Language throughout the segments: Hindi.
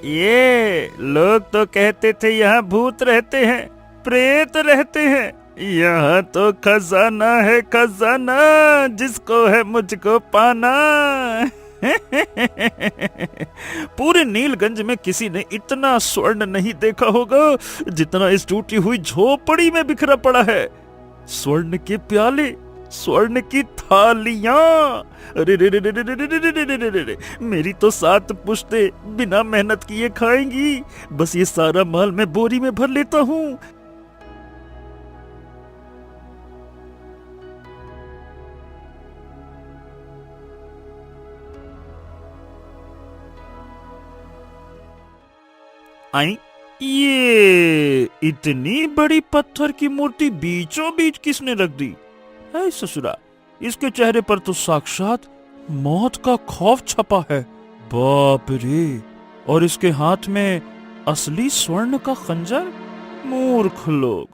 ये लोग तो कहते थे यहाँ भूत रहते हैं, प्रेत रहते हैं, यहाँ तो खजाना है, खजाना जिसको है मुझको पाना। पूरे नीलगंज में किसी ने इतना स्वर्ण नहीं देखा होगा जितना इस टूटी हुई झोपड़ी में बिखरा पड़ा है। स्वर्ण के प्याले, स्वर्ण की थालियां, अरे रे रे रे रे रे रे रे रे रे रे, मेरी तो 7 पुश्तें बिना मेहनत किए खाएंगी। बस ये सारा माल मैं बोरी में भर लेता हूँ। आई, ये इतनी बड़ी पत्थर की मूर्ति बीचों बीच किसने रख दी? है ससुरा, इसके चेहरे पर तो साक्षात मौत का खौफ छपा है। बाप रे! और इसके हाथ में असली स्वर्ण का खंजर। मूर्ख लोग।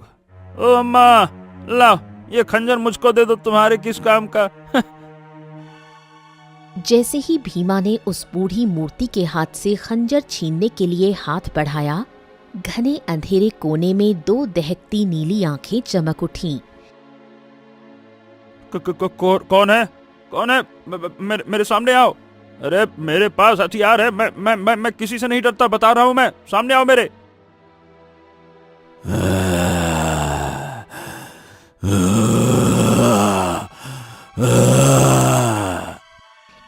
ओ माँ, लाओ ये खंजर मुझको दे दो, तुम्हारे किस काम का। जैसे ही भीमा ने उस बूढ़ी मूर्ति के हाथ से खंजर छीनने के लिए हाथ बढ़ाया, घने अंधेरे कोने में 2 दहकती नीली आंखें चमक उठीं। कौन है? कौन है? मेरे सामने आओ। अरे मेरे पास हथियार है, मैं किसी से नहीं डरता, बता रहा हूं मैं। सामने आओ मेरे।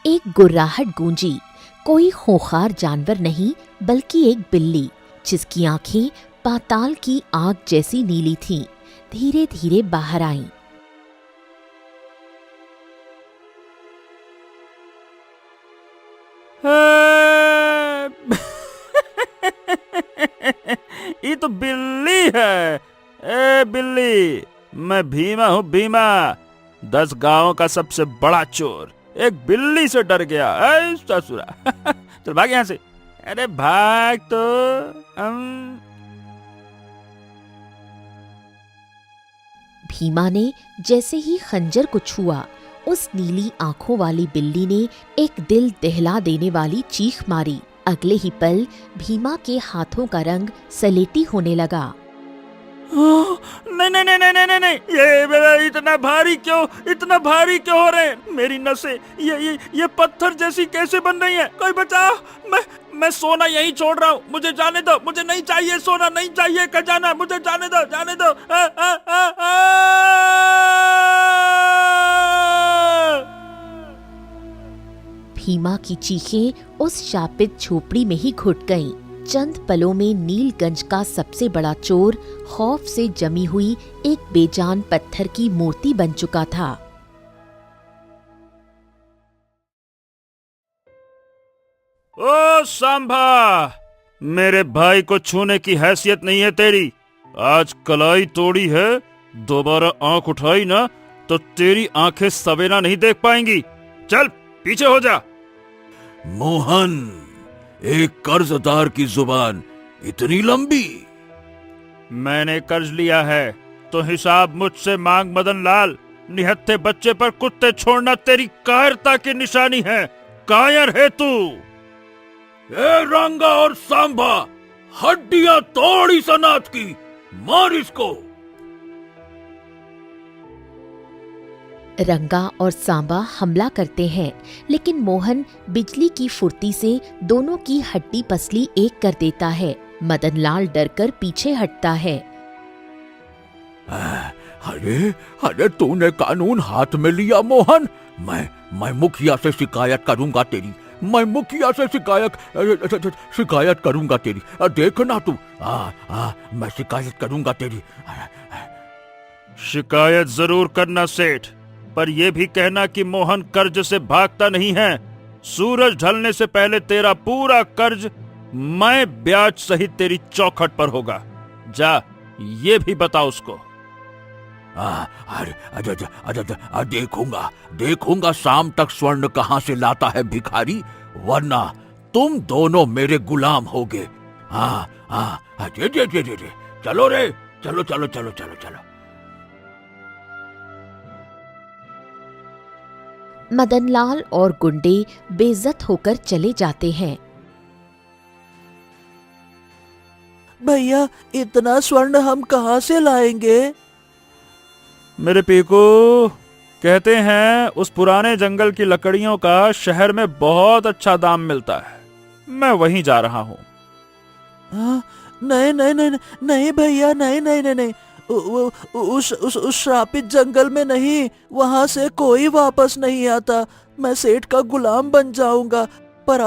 एक गुर्राहट गूंजी। कोई खूंखार जानवर नहीं, बल्कि एक बिल्ली, जिसकी आंखें पाताल की आग जैसी नीली थीं, धीरे धीरे बाहर आईं। ये तो बिल्ली है। ए बिल्ली, मैं भीमा हूँ, भीमा, 10 गांवों का सबसे बड़ा चोर। एक बिल्ली से डर गया। ऐ ससुरा। चल भाग यहाँ से। अरे भाग तो। भीमा ने जैसे ही खंजर को छुआ, उस नीली आंखों वाली बिल्ली ने एक दिल दहला देने वाली चीख मारी। अगले ही पल भीमा के हाथों का रंग सलेटी होने लगा। नहीं नहीं नहीं नहीं नहीं नहीं, ये इतना भारी क्यों, इतना भारी क्यों हो रहे हैं? मेरी नसें ये पत्थर जैसी कैसे बन रही हैं? कोई बचाओ। मैं सोना यहीं छोड़ रहा हूँ, मुझे जाने दो। मुझे नहीं चाहिए सोना, नहीं चाहिए खजाना, मुझे जाने दो, जाने दो। भीमा की चीखें उस शापित झोपड़ी में ही घुट गईं। चंद पलों में नीलगंज का सबसे बड़ा चोर खौफ से जमी हुई एक बेजान पत्थर की मूर्ति बन चुका था। ओ सांभा, मेरे भाई को छूने की हैसियत नहीं है तेरी। आज कलाई तोड़ी है, दोबारा आंख उठाई ना तो तेरी आंखें सवेरा नहीं देख पाएंगी। चल पीछे हो जा। मोहन, एक कर्जदार की जुबान इतनी लंबी। मैंने कर्ज लिया है तो हिसाब मुझसे मांग मदन लाल। निहत्थे बच्चे पर कुत्ते छोड़ना तेरी कायरता की निशानी है। कायर है तू। ए रंगा और सांभा, हड्डियां तोड़ी सनात की, मार इसको। रंगा और सांबा हमला करते हैं, लेकिन मोहन बिजली की फुर्ती से दोनों की हड्डी पसली एक कर देता है। मदन लाल डरकर पीछे हटता है। अरे अरे, तूने कानून हाथ में लिया मोहन। मैं मुखिया से शिकायत करूंगा तेरी। मैं मुखिया से शिकायत करूंगा तेरी। देखना तू। मैं शिकायत करूंगा तेरी। शिकायत जरूर करना सेठ, पर यह भी कहना कि मोहन कर्ज से भागता नहीं है। सूरज ढलने से पहले तेरा पूरा कर्ज मैं ब्याज सहित तेरी चौखट पर होगा। जा ये भी बता उसको। देखूंगा शाम तक स्वर्ण कहां से लाता है भिखारी, वरना तुम दोनों मेरे गुलाम होगे। चलो रे, चलो चलो चलो चलो चलो। मदनलाल और गुंडे बेइज्जत होकर चले जाते हैं। भैया, इतना स्वर्ण हम कहाँ से लाएंगे? मेरे पीकू, कहते हैं उस पुराने जंगल की लकड़ियों का शहर में बहुत अच्छा दाम मिलता है। मैं वहीं जा रहा हूँ। हाँ, नहीं नहीं नहीं नहीं भैया, नहीं नहीं नहीं नहीं, उस श्रापित जंगल में नहीं, वहाँ से कोई वापस नहीं आता। मैं सेठ का गुलाम बन जाऊंगा, पर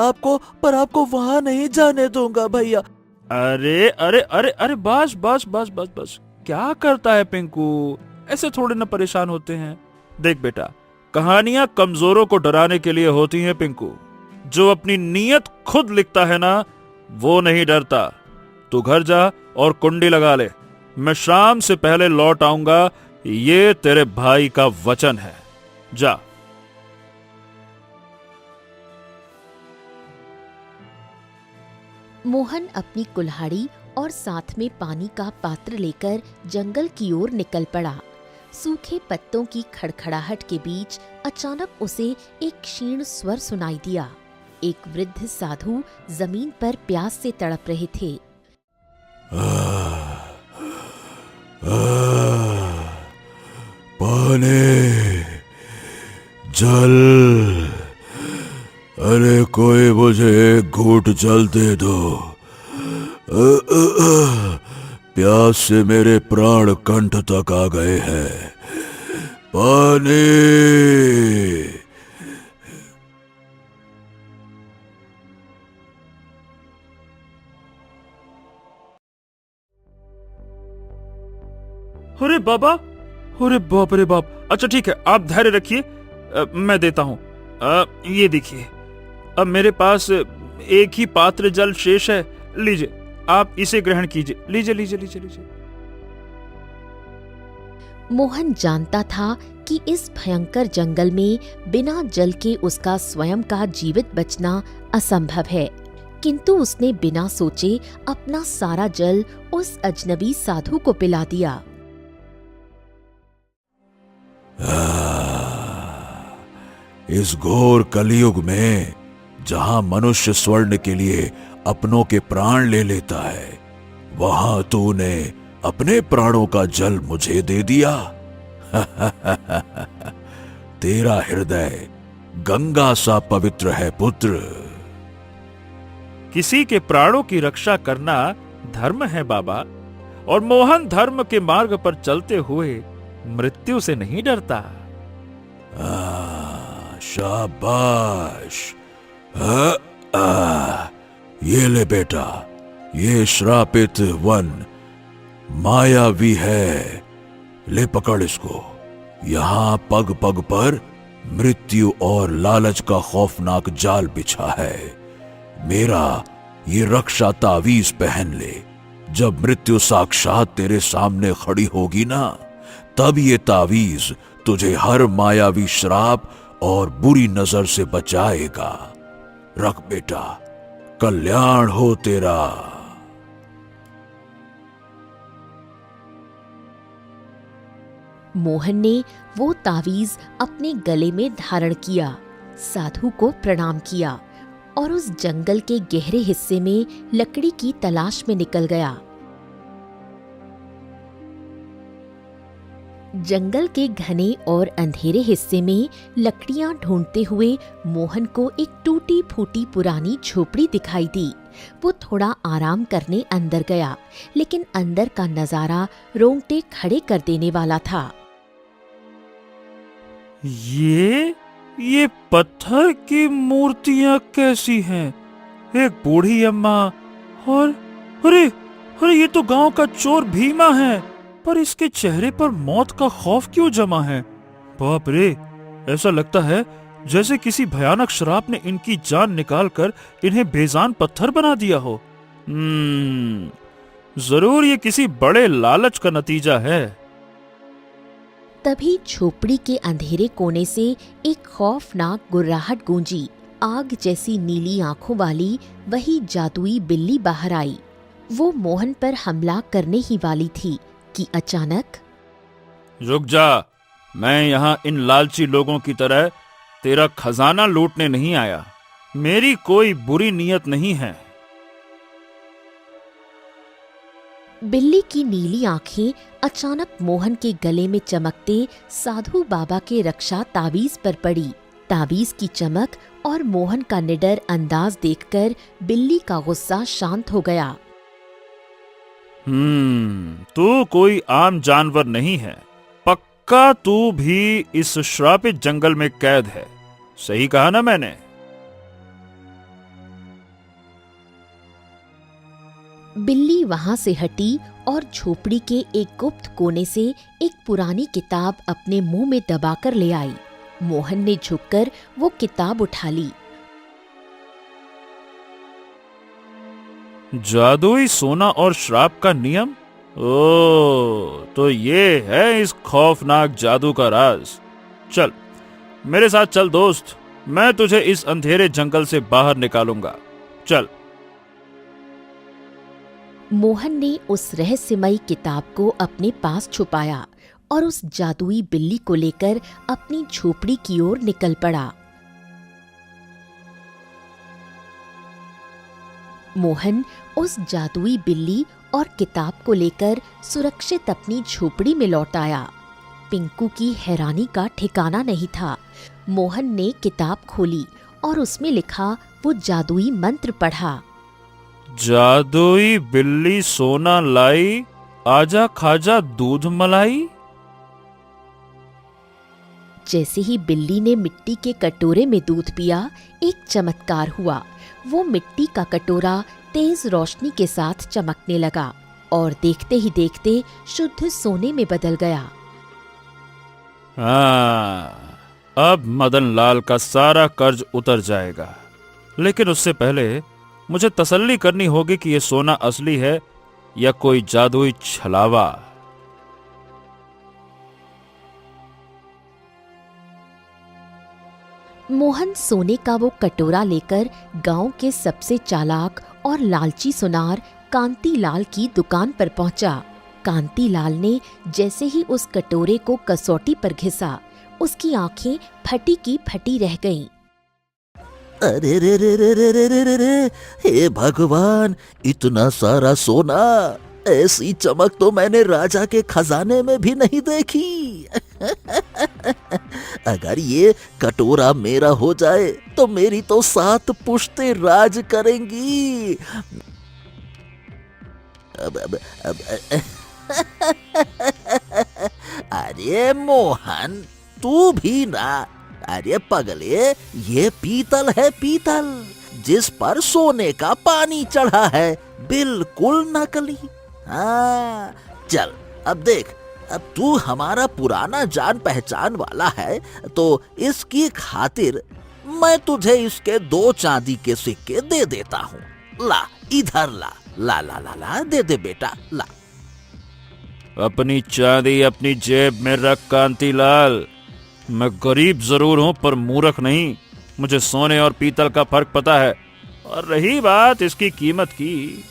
आपको वहाँ नहीं जाने दूंगा भैया। अरे अरे अरे अरे, बस बस बस बस बस, क्या करता है पिंकू? ऐसे थोड़े न परेशान होते हैं। देख बेटा, कहानियां कमजोरों को डराने के लिए होती हैं पिंकू। जो अपनी नीयत खुद लिखता है ना, वो नहीं डरता। तू घर जा और कुंडी लगा ले। मैं शाम से पहले लौट आऊंगा, ये तेरे भाई का वचन है। जा। मोहन अपनी कुल्हाड़ी और साथ में पानी का पात्र लेकर जंगल की ओर निकल पड़ा। सूखे पत्तों की खड़खड़ाहट के बीच अचानक उसे एक क्षीण स्वर सुनाई दिया। एक वृद्ध साधु जमीन पर प्यास से तड़प रहे थे। पानी, जल, अरे कोई मुझे एक घूंट जल दे दो। प्यास से मेरे प्राण कंठ तक आ गए हैं। पानी। अरे बाबा, अरे बाप रे बाप। अच्छा ठीक है, आप धैर्य रखिए, मैं देता हूं। ये देखिए, अब मेरे पास एक ही पात्र जल शेष है। लीजिए, आप इसे ग्रहण कीजिए। लीजिए लीजिए लीजिए लीजिए। मोहन जानता था कि इस भयंकर जंगल में बिना जल के उसका स्वयं का जीवित बचना असंभव है, किंतु उसने बिना सोचे अपना सारा जल उस अजनबी साधु को पिला दिया। इस घोर कलयुग में जहां मनुष्य स्वर्ण के लिए अपनों के प्राण ले लेता है, वहां तूने अपने प्राणों का जल मुझे दे दिया। तेरा हृदय गंगा सा पवित्र है पुत्र। किसी के प्राणों की रक्षा करना धर्म है बाबा, और मोहन धर्म के मार्ग पर चलते हुए मृत्यु से नहीं डरता। शाबाश। ये ले बेटा, ये श्रापित वन मायावी है। ले पकड़ इसको। यहां पग पग पर मृत्यु और लालच का खौफनाक जाल बिछा है। मेरा ये रक्षा तावीज पहन ले। जब मृत्यु साक्षात तेरे सामने खड़ी होगी ना, तब ये तावीज तुझे हर मायावी श्राप और बुरी नजर से बचाएगा। रख बेटा, कल्याण हो तेरा। मोहन ने वो तावीज अपने गले में धारण किया, साधु को प्रणाम किया और उस जंगल के गहरे हिस्से में लकड़ी की तलाश में निकल गया। जंगल के घने और अंधेरे हिस्से में लकड़ियां ढूंढते हुए मोहन को एक टूटी फूटी पुरानी झोपड़ी दिखाई दी। वो थोड़ा आराम करने अंदर गया, लेकिन अंदर का नजारा रोंगटे खड़े कर देने वाला था। ये पत्थर की मूर्तियां कैसी हैं? एक बूढ़ी अम्मा और अरे अरे, ये तो गांव का चोर भीमा है, पर इसके चेहरे पर मौत का खौफ क्यों जमा है? बाप रे, ऐसा लगता है जैसे किसी भयानक श्राप ने इनकी जान निकालकर इन्हें बेजान पत्थर बना दिया हो। जरूर ये किसी बड़े लालच का नतीजा है। तभी झोपड़ी के अंधेरे कोने से एक खौफनाक गुर्राहट गूंजी। आग जैसी नीली आंखों वाली वही जादुई बिल्ली बाहर आई। वो मोहन पर हमला करने ही वाली थी कि अचानक, रुक जा, मैं यहाँ इन लालची लोगों की तरह तेरा खजाना लूटने नहीं आया। मेरी कोई बुरी नीयत नहीं है। बिल्ली की नीली आंखें अचानक मोहन के गले में चमकते साधु बाबा के रक्षा ताबीज पर पड़ी। ताबीज की चमक और मोहन का निडर अंदाज देखकर बिल्ली का गुस्सा शांत हो गया। तू कोई आम जानवर नहीं है। पक्का तू भी इस श्रापित जंगल में कैद है। सही कहा ना मैंने? बिल्ली वहां से हटी और झोपड़ी के एक गुप्त कोने से एक पुरानी किताब अपने मुंह में दबाकर ले आई। मोहन ने झुककर वो किताब उठा ली। जादुई सोना और श्राप का नियम? तो ये है इस खौफनाक जादू का राज। चल मेरे साथ चल दोस्त, मैं तुझे इस अंधेरे जंगल से बाहर निकालूंगा। चल। मोहन ने उस रहस्यमयी किताब को अपने पास छुपाया और उस जादुई बिल्ली को लेकर अपनी झोपड़ी की ओर निकल पड़ा। मोहन उस जादुई बिल्ली और किताब को लेकर सुरक्षित अपनी झोपड़ी में लौट आया। पिंकू की हैरानी का ठिकाना नहीं था। मोहन ने किताब खोली और उसमें लिखा वो जादुई मंत्र पढ़ा। जादुई बिल्ली सोना लाई, आजा खाजा दूध मलाई। जैसे ही बिल्ली ने मिट्टी के कटोरे में दूध पिया, एक चमत्कार हुआ। वो मिट्टी का कटोरा तेज रोशनी के साथ चमकने लगा और देखते ही देखते शुद्ध सोने में बदल गया। अब मदन लाल का सारा कर्ज उतर जाएगा। लेकिन उससे पहले मुझे तसल्ली करनी होगी कि यह सोना असली है या कोई जादुई छलावा। मोहन सोने का वो कटोरा लेकर गांव के सबसे चालाक और लालची सुनार कांतीलाल की दुकान पर पहुंचा। कांतीलाल ने जैसे ही उस कटोरे को कसौटी पर घिसा, उसकी आंखें फटी की फटी रह गईं। अरे रे रे रे रे रे रे रे रे, हे भगवान, इतना सारा सोना! ऐसी चमक तो मैंने राजा के खजाने में भी नहीं देखी। अगर ये कटोरा मेरा हो जाए तो मेरी तो 7 पुश्तें राज करेंगी। अरे मोहन, तू भी ना। अरे पगले, ये पीतल है, पीतल जिस पर सोने का पानी चढ़ा है, बिल्कुल नकली। हाँ, चल अब देख, अब तू हमारा पुराना जान पहचान वाला है, तो इसकी खातिर मैं तुझे इसके 2 चांदी के सिक्के दे देता हूँ। ला, इधर ला, ला ला ला ला, दे दे बेटा, ला। अपनी चांदी अपनी जेब में रख कांतीलाल। मैं गरीब जरूर हूं पर मूर्ख नहीं। मुझे सोने और पीतल का फर्क पता है। और रही बात इसकी कीमत की,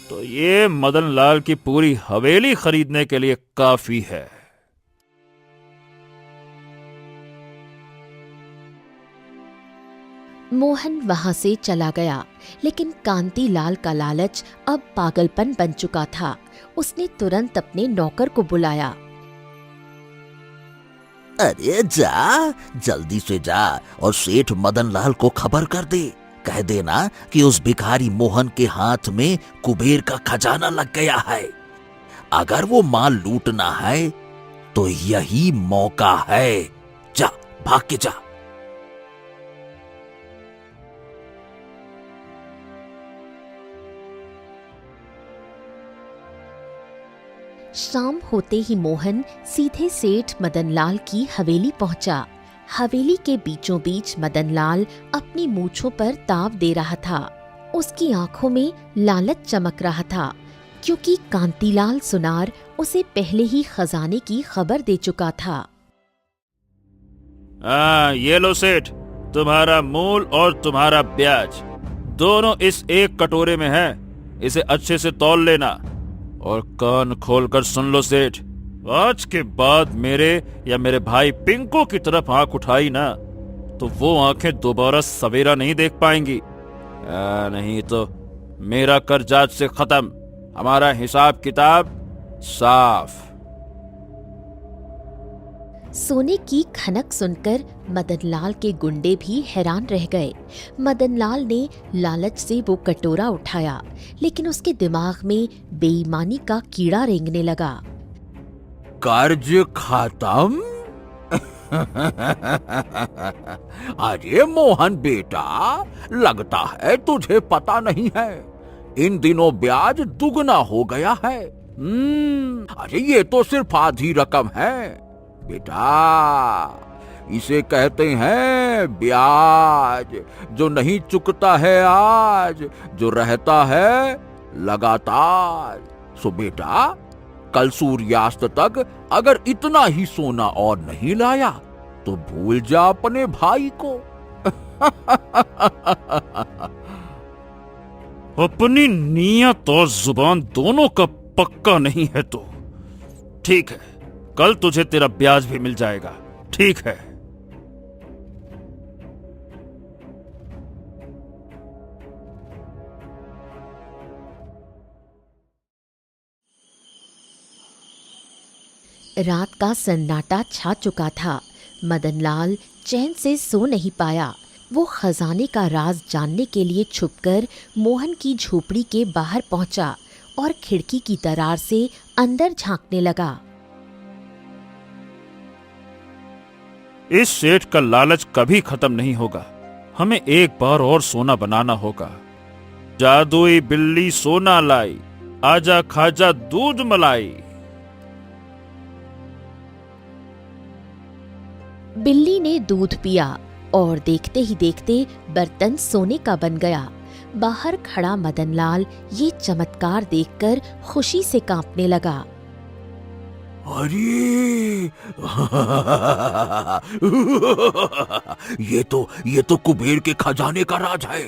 तो ये मदन लाल की पूरी हवेली खरीदने के लिए काफी है। मोहन वहां से चला गया, लेकिन कांतीलाल का लालच अब पागलपन बन चुका था। उसने तुरंत अपने नौकर को बुलाया। अरे जा, जल्दी से जा और सेठ मदन लाल को खबर कर दे। कह देना कि उस भिखारी मोहन के हाथ में कुबेर का खजाना लग गया है। अगर वो माल लूटना है तो यही मौका है। जा, भाग के जा। शाम होते ही मोहन सीधे सेठ मदनलाल की हवेली पहुंचा। हवेली के बीचों बीच मदनलाल अपनी मूंछों पर ताव दे रहा था। उसकी आंखों में लालच चमक रहा था, क्योंकि कांतीलाल सुनार उसे पहले ही खजाने की खबर दे चुका था। ये लो सेठ, तुम्हारा मूल और तुम्हारा ब्याज दोनों इस एक कटोरे में है। इसे अच्छे से तौल लेना। और कान खोलकर सुन लो सेठ, आज के बाद मेरे या मेरे भाई पिंकू की तरफ आंख उठाई ना, तो वो आंखें दोबारा सवेरा नहीं देख पाएंगी। नहीं तो मेरा कर्ज आज से खत्म, हमारा हिसाब किताब साफ। सोने की खनक सुनकर मदनलाल के गुंडे भी हैरान रह गए। मदनलाल ने लालच से वो कटोरा उठाया, लेकिन उसके दिमाग में बेईमानी का कीड़ा रेंगने लगा। कर्ज खत्म? अरे मोहन बेटा, लगता है तुझे पता नहीं है, इन दिनों ब्याज दुगना हो गया है। अरे ये तो सिर्फ आधी रकम है बेटा, इसे कहते हैं ब्याज, जो नहीं चुकता है आज, जो रहता है लगातार। सो बेटा, कल सूर्यास्त तक अगर इतना ही सोना और नहीं लाया तो भूल जा अपने भाई को। अपनी नीयत और जुबान दोनों का पक्का नहीं है तो ठीक है, कल तुझे तेरा ब्याज भी मिल जाएगा, ठीक है। रात का सन्नाटा छा चुका था। मदनलाल चैन से सो नहीं पाया। वो खजाने का राज जानने के लिए छुपकर मोहन की झोपड़ी के बाहर पहुंचा और खिड़की की दरार से अंदर झांकने लगा। इस सेठ का लालच कभी खत्म नहीं होगा, हमें एक बार और सोना बनाना होगा। जादुई बिल्ली सोना लाई, आजा खाजा दूध मलाई। बिल्ली ने दूध पिया और देखते ही देखते बर्तन सोने का बन गया। बाहर खड़ा मदनलाल ये चमत्कार देखकर खुशी से कांपने लगा। अरे ये तो कुबेर के खजाने का राज है।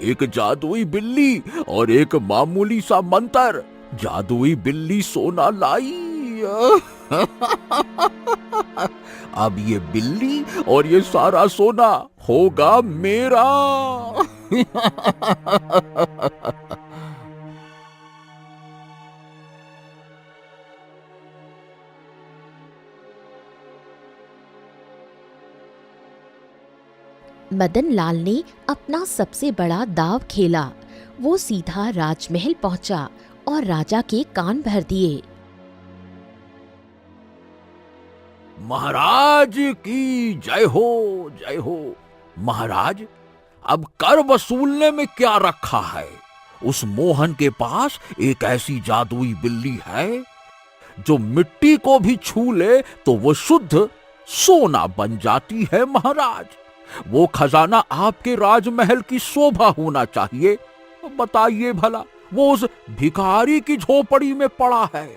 एक जादुई बिल्ली और एक मामूली सा मंत्र। जादुई बिल्ली सोना लाई। अब ये बिल्ली और ये सारा सोना होगा मेरा। मदनलाल ने अपना सबसे बड़ा दाव खेला। वो सीधा राजमहल पहुंचा और राजा के कान भर दिए। महाराज की जय हो, जय हो। महाराज, अब कर वसूलने में क्या रखा है? उस मोहन के पास एक ऐसी जादुई बिल्ली है जो मिट्टी को भी छू ले तो वो शुद्ध सोना बन जाती है। महाराज, वो खजाना आपके राजमहल की शोभा होना चाहिए। बताइए भला, वो उस भिखारी की झोपड़ी में पड़ा है।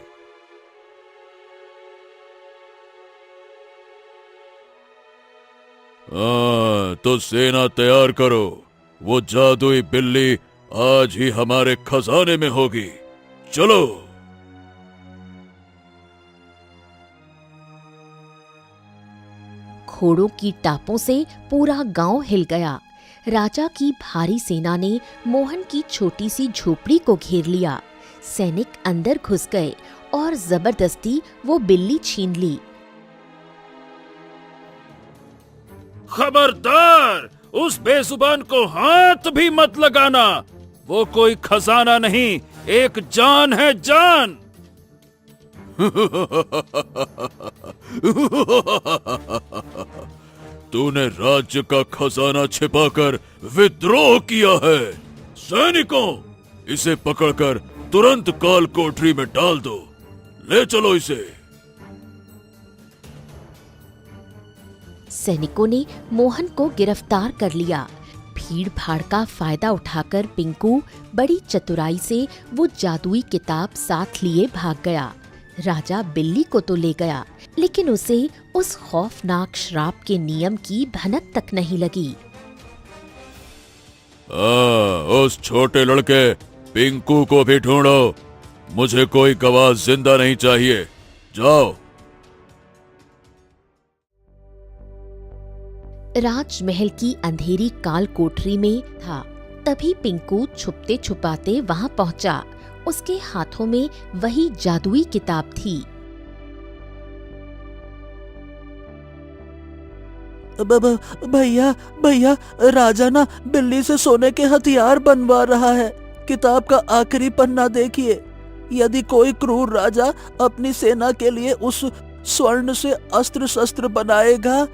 तो सेना तैयार करो, वो जादुई बिल्ली आज ही हमारे खजाने में होगी। चलो। घोड़ों की टापों से पूरा गांव हिल गया। राजा की भारी सेना ने मोहन की छोटी सी झोपड़ी को घेर लिया। सैनिक अंदर घुस गए और जबरदस्ती वो बिल्ली छीन ली। खबरदार, उस बेजुबान को हाथ भी मत लगाना। वो कोई खजाना नहीं, एक जान है, जान। तूने राज्य का खजाना छिपाकर विद्रोह किया है। सैनिकों, इसे पकड़कर तुरंत काल कोठरी में डाल दो। ले चलो इसे। सैनिकों ने मोहन को गिरफ्तार कर लिया। भीड़ भाड़ का फायदा उठाकर पिंकू बड़ी चतुराई से वो जादुई किताब साथ लिए भाग गया। राजा बिल्ली को तो ले गया, लेकिन उसे उस खौफनाक श्राप के नियम की भनक तक नहीं लगी। उस छोटे लड़के पिंकू को भी ढूंढो। मुझे कोई गवाह जिंदा नहीं चाहिए। जाओ। राजमहल की अंधेरी काल कोठरी में था। तभी पिंकू छुपते छुपाते वहां पहुंचा। उसके हाथों में वही जादुई किताब थी। भैया भैया, राजा ना बिल्ली से सोने के हथियार बनवा रहा है। किताब का आखिरी पन्ना देखिए। यदि कोई क्रूर राजा अपनी सेना के लिए उस स्वर्ण से अस्त्र शस्त्र बनाएगा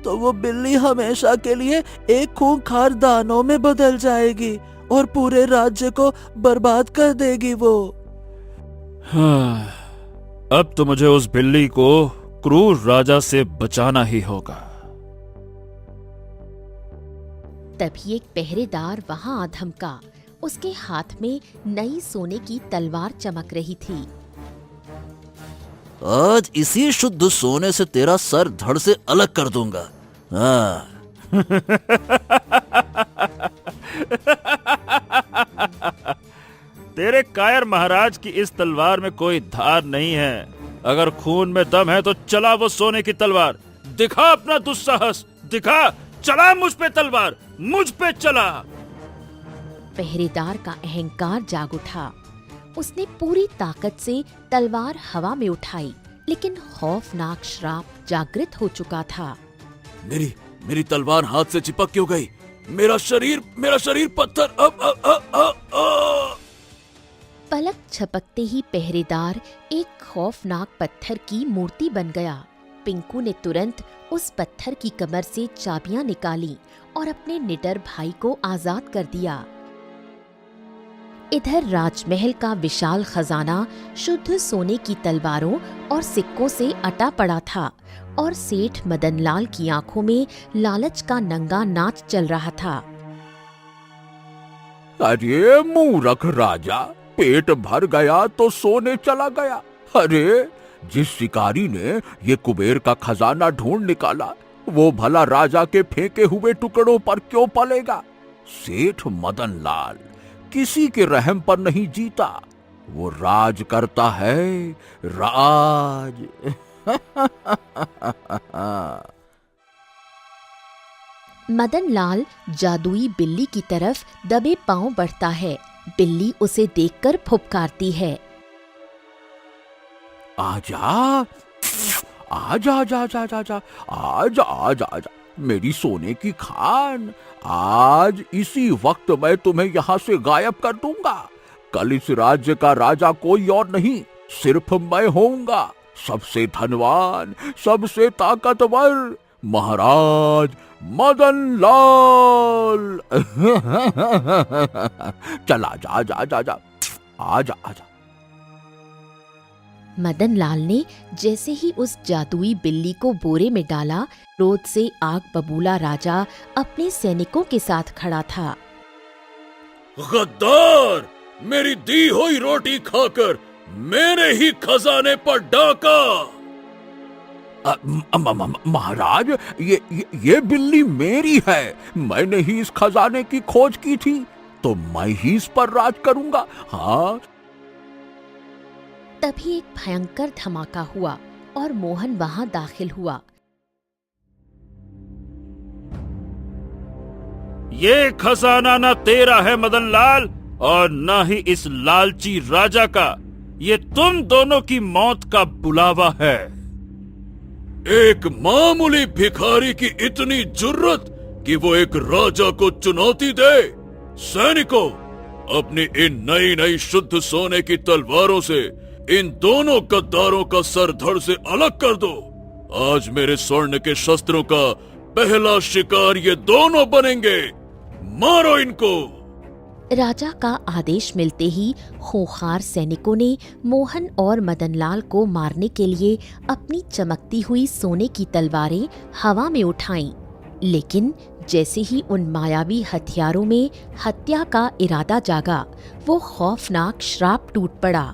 तो वो बिल्ली हमेशा के लिए एक खूंखार दानव में बदल जाएगी और पूरे राज्य को बर्बाद कर देगी वो। हाँ, अब तो मुझे उस बिल्ली को क्रूर राजा से बचाना ही होगा। तभी एक पहरेदार वहां आ धमका। उसके हाथ में नई सोने की तलवार चमक रही थी। आज इसी शुद्ध सोने से तेरा सर धड़ से अलग कर दूंगा। हाँ। तेरे कायर महाराज की इस तलवार में कोई धार नहीं है। अगर खून में दम है तो चला वो सोने की तलवार। दिखा अपना दुस्साहस, दिखा। चला मुझ पे तलवार, मुझ पे चला। पहरेदार का अहंकार जाग उठा। उसने पूरी ताकत से तलवार हवा में उठाई, लेकिन खौफनाक श्राप जागृत हो चुका था। मेरी तलवार हाथ से चिपक क्यों गई? मेरा शरीर पत्थर। पलक झपकते ही पहरेदार एक खौफनाक पत्थर की मूर्ति बन गया। पिंकू ने तुरंत उस पत्थर की कमर से चाबियां निकाली और अपने निडर भाई को आजाद कर दिया। इधर राजमहल का विशाल खजाना शुद्ध सोने की तलवारों और सिक्कों से अटा पड़ा था और सेठ मदनलाल की आंखों में लालच का नंगा नाच चल रहा था। अरे मूर्ख राजा, पेट भर गया तो सोने चला गया। अरे जिस शिकारी ने ये कुबेर का खजाना ढूंढ निकाला वो भला राजा के फेंके हुए टुकड़ों पर क्यों पलेगा? सेठ मदनलाल किसी के रहम पर नहीं जीता। वो राज करता है, राज। मदनलाल जादुई बिल्ली की तरफ दबे पांव बढ़ता है। बिल्ली उसे देखकर फुफकारती है। आजा आजा आजा आजा आजा आजा आजा आजा मेरी सोने की खान। आज इसी वक्त मैं तुम्हें यहाँ से गायब कर दूंगा। कल इस राज्य का राजा कोई और नहीं, सिर्फ मैं होऊंगा। सबसे धनवान, सबसे ताकतवर महाराज मदन लाल। चला जा जा जा जा आजा आजा। मदनलाल ने जैसे ही उस जादुई बिल्ली को बोरे में डाला, क्रोध से आग बबूला राजा अपने सैनिकों के साथ खड़ा था। गद्दार, मेरी दी हुई रोटी खाकर मेरे ही खजाने पर डाका। महाराज, ये बिल्ली मेरी है। मैंने ही इस खजाने की खोज की थी, तो मैं ही इस पर राज करूंगा। हाँ। तभी एक भयंकर धमाका हुआ और मोहन वहां दाखिल हुआ। ये खजाना ना तेरा है मदनलाल, और ना ही इस लालची राजा का। ये तुम दोनों की मौत का बुलावा है। एक मामूली भिखारी की इतनी जुर्रत कि वो एक राजा को चुनौती दे। सैनिकों, अपनी इन नई नई शुद्ध सोने की तलवारों से इन दोनों गद्दारों का सर धड़ से अलग कर दो। आज मेरे स्वर्ण के शस्त्रों का पहला शिकार ये दोनों बनेंगे। मारो इनको। राजा का आदेश मिलते ही खूंखार सैनिकों ने मोहन और मदनलाल को मारने के लिए अपनी चमकती हुई सोने की तलवारें हवा में उठाईं। लेकिन जैसे ही उन मायावी हथियारों में हत्या का इरादा जागा, वो खौफनाक श्राप टूट पड़ा।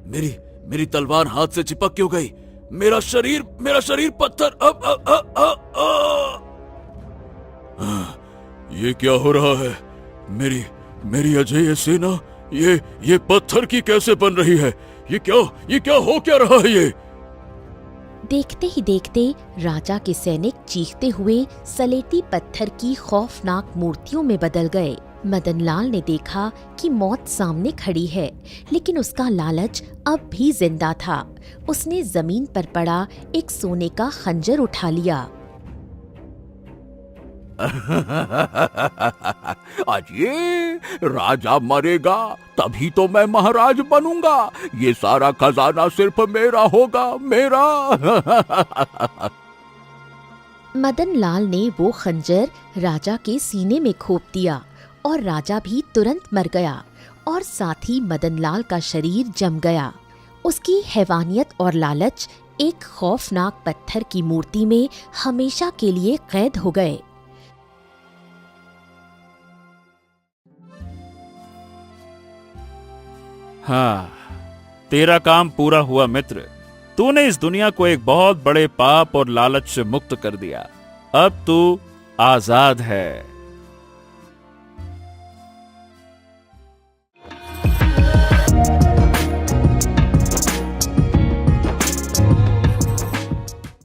मेरी तलवार हाथ से चिपक क्यों गई? मेरा शरीर पत्थर। ये क्या हो रहा है? मेरी अजय सेना ये पत्थर की कैसे बन रही है? ये क्या हो क्या रहा है? देखते ही देखते राजा के सैनिक चीखते हुए सलेटी पत्थर की खौफनाक मूर्तियों में बदल गए। मदनलाल ने देखा कि मौत सामने खड़ी है, लेकिन उसका लालच अब भी जिंदा था। उसने जमीन पर पड़ा एक सोने का खंजर उठा लिया। आज ये राजा मरेगा तभी तो मैं महाराज बनूंगा। ये सारा खजाना सिर्फ मेरा होगा, मेरा। मदनलाल ने वो खंजर राजा के सीने में घोंप दिया और राजा भी तुरंत मर गया और साथ ही मदनलाल का शरीर जम गया। उसकी हैवानियत और लालच एक खौफनाक पत्थर की मूर्ति में हमेशा के लिए कैद हो गए। हाँ, तेरा काम पूरा हुआ मित्र। तूने इस दुनिया को एक बहुत बड़े पाप और लालच से मुक्त कर दिया। अब तू आजाद है।